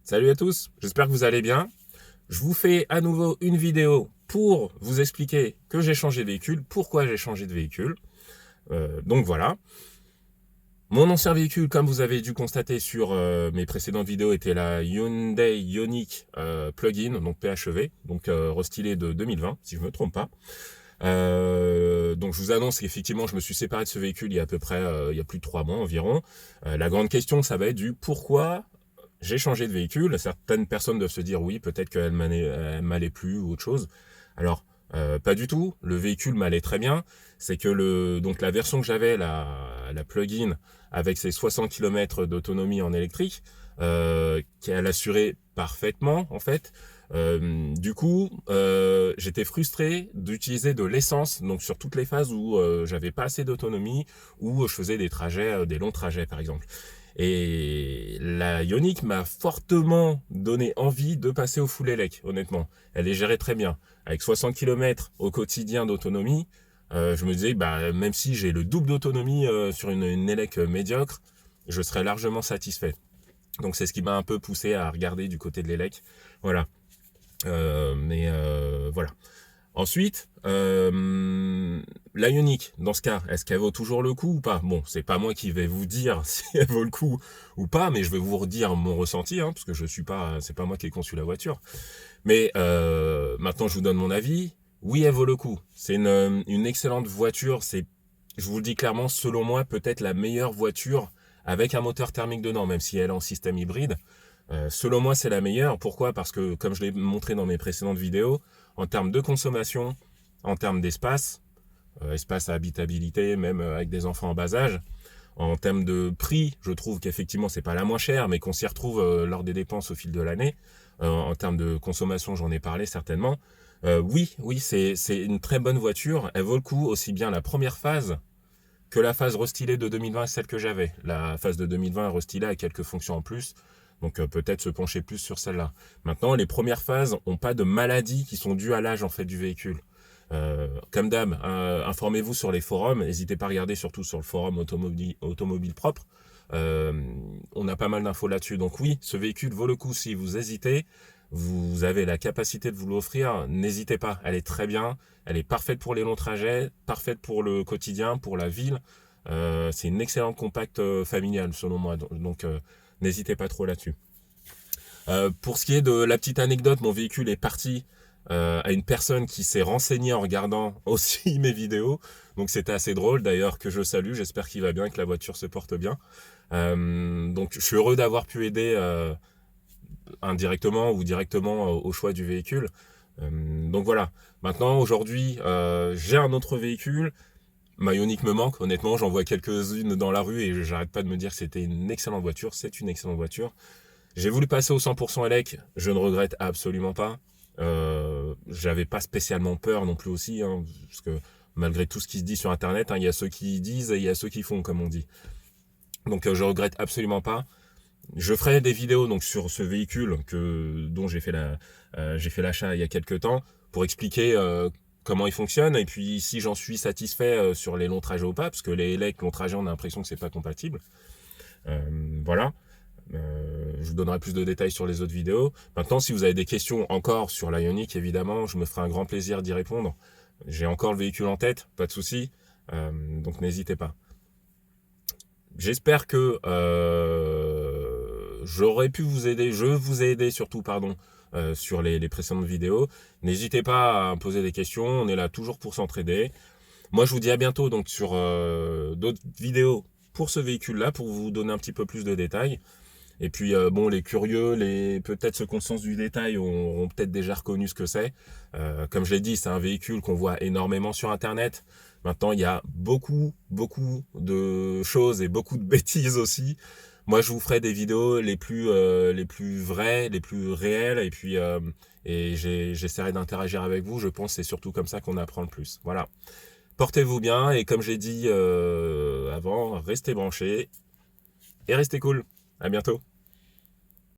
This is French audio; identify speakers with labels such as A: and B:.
A: Salut à tous, j'espère que vous allez bien. Je vous fais à nouveau une vidéo pour vous expliquer que j'ai changé de véhicule, pourquoi j'ai changé de véhicule. Donc voilà. Mon ancien véhicule, comme vous avez dû constater sur mes précédentes vidéos, était la Hyundai Ioniq Plug-in, donc PHEV, donc restylé de 2020, si je ne me trompe pas. Donc je vous annonce qu'effectivement je me suis séparé de ce véhicule il y a à peu près il y a plus de 3 mois environ. La grande question, ça va être du pourquoi j'ai changé de véhicule. Certaines personnes doivent se dire oui, peut-être qu'elle m'allait plus ou autre chose. Alors pas du tout, le véhicule m'allait très bien. C'est que donc la version que j'avais, la plug-in avec ses 60 km d'autonomie en électrique, qu'elle assurait parfaitement en fait. Du coup, j'étais frustré d'utiliser de l'essence, donc sur toutes les phases où j'avais pas assez d'autonomie, où je faisais des trajets, des longs trajets par exemple. Et la Ioniq m'a fortement donné envie de passer au full elec, honnêtement. Elle est gérée très bien. Avec 60 km au quotidien d'autonomie, je me disais, bah, même si j'ai le double d'autonomie sur une élec médiocre, je serais largement satisfait. Donc c'est ce qui m'a un peu poussé à regarder du côté de l'élec. Voilà. Voilà. Ensuite, la Ioniq, dans ce cas, est-ce qu'elle vaut toujours le coup ou pas? Bon, c'est pas moi qui vais vous dire si elle vaut le coup ou pas, mais je vais vous redire mon ressenti, parce que c'est pas moi qui ai conçu la voiture. Mais maintenant, je vous donne mon avis. Oui, elle vaut le coup. C'est une excellente voiture. Je vous le dis clairement, selon moi, peut-être la meilleure voiture avec un moteur thermique dedans, même si elle est en système hybride. Selon moi, c'est la meilleure. Pourquoi? Parce que, comme je l'ai montré dans mes précédentes vidéos, en termes de consommation, en termes d'espace, espace à habitabilité, même avec des enfants en bas âge, en termes de prix, je trouve qu'effectivement, c'est pas la moins chère, mais qu'on s'y retrouve lors des dépenses au fil de l'année. En termes de consommation, j'en ai parlé certainement. Oui, c'est une très bonne voiture. Elle vaut le coup, aussi bien la première phase que la phase restylée de 2020, celle que j'avais. La phase de 2020 restylée a quelques fonctions en plus, donc peut-être se pencher plus sur celle-là. Maintenant, les premières phases n'ont pas de maladies qui sont dues à l'âge en fait du véhicule. Comme d'hab, informez-vous sur les forums, n'hésitez pas à regarder surtout sur le forum automobile propre. On a pas mal d'infos là-dessus. Donc oui, ce véhicule vaut le coup si vous hésitez. Vous avez la capacité de vous l'offrir, n'hésitez pas, elle est très bien, elle est parfaite pour les longs trajets, parfaite pour le quotidien, pour la ville. C'est une excellente compacte familiale selon moi, donc n'hésitez pas trop là-dessus. Pour ce qui est de la petite anecdote, mon véhicule est parti à une personne qui s'est renseignée en regardant aussi mes vidéos. Donc c'était assez drôle d'ailleurs, que je salue, j'espère qu'il va bien, que la voiture se porte bien. Donc je suis heureux d'avoir pu aider indirectement ou directement au choix du véhicule. Donc voilà, maintenant aujourd'hui j'ai un autre véhicule. Ma Ioniq me manque, honnêtement, j'en vois quelques-unes dans la rue et j'arrête pas de me dire que c'était une excellente voiture, c'est une excellente voiture. J'ai voulu passer au 100% élec, je ne regrette absolument pas. J'avais pas spécialement peur non plus aussi, parce que malgré tout ce qui se dit sur internet, il y a ceux qui disent et il y a ceux qui font, comme on dit. Donc je regrette absolument pas. Je ferai des vidéos donc sur ce véhicule dont j'ai fait l'achat il y a quelques temps pour expliquer comment il fonctionne et puis si j'en suis satisfait sur les longs trajets ou pas, parce que les élec longs trajets, on a l'impression que c'est pas compatible. Voilà. Je vous donnerai plus de détails sur les autres vidéos. Maintenant, si vous avez des questions encore sur la Ioniq, évidemment, je me ferai un grand plaisir d'y répondre. J'ai encore le véhicule en tête, pas de souci. Donc n'hésitez pas. J'espère que j'aurais pu vous aider, je vous ai aidé surtout, pardon, sur les précédentes vidéos. N'hésitez pas à me poser des questions, on est là toujours pour s'entraider. Moi, je vous dis à bientôt donc sur d'autres vidéos pour ce véhicule-là, pour vous donner un petit peu plus de détails. Et puis, bon, les curieux, peut-être ceux qui ont le sens du détail ont peut-être déjà reconnu ce que c'est. Comme je l'ai dit, c'est un véhicule qu'on voit énormément sur Internet. Maintenant, il y a beaucoup de choses et beaucoup de bêtises aussi. Moi, je vous ferai des vidéos les plus vraies, les plus réelles. Et puis, j'essaierai d'interagir avec vous. Je pense que c'est surtout comme ça qu'on apprend le plus. Voilà. Portez-vous bien. Et comme j'ai dit avant, restez branchés et restez cool. À bientôt.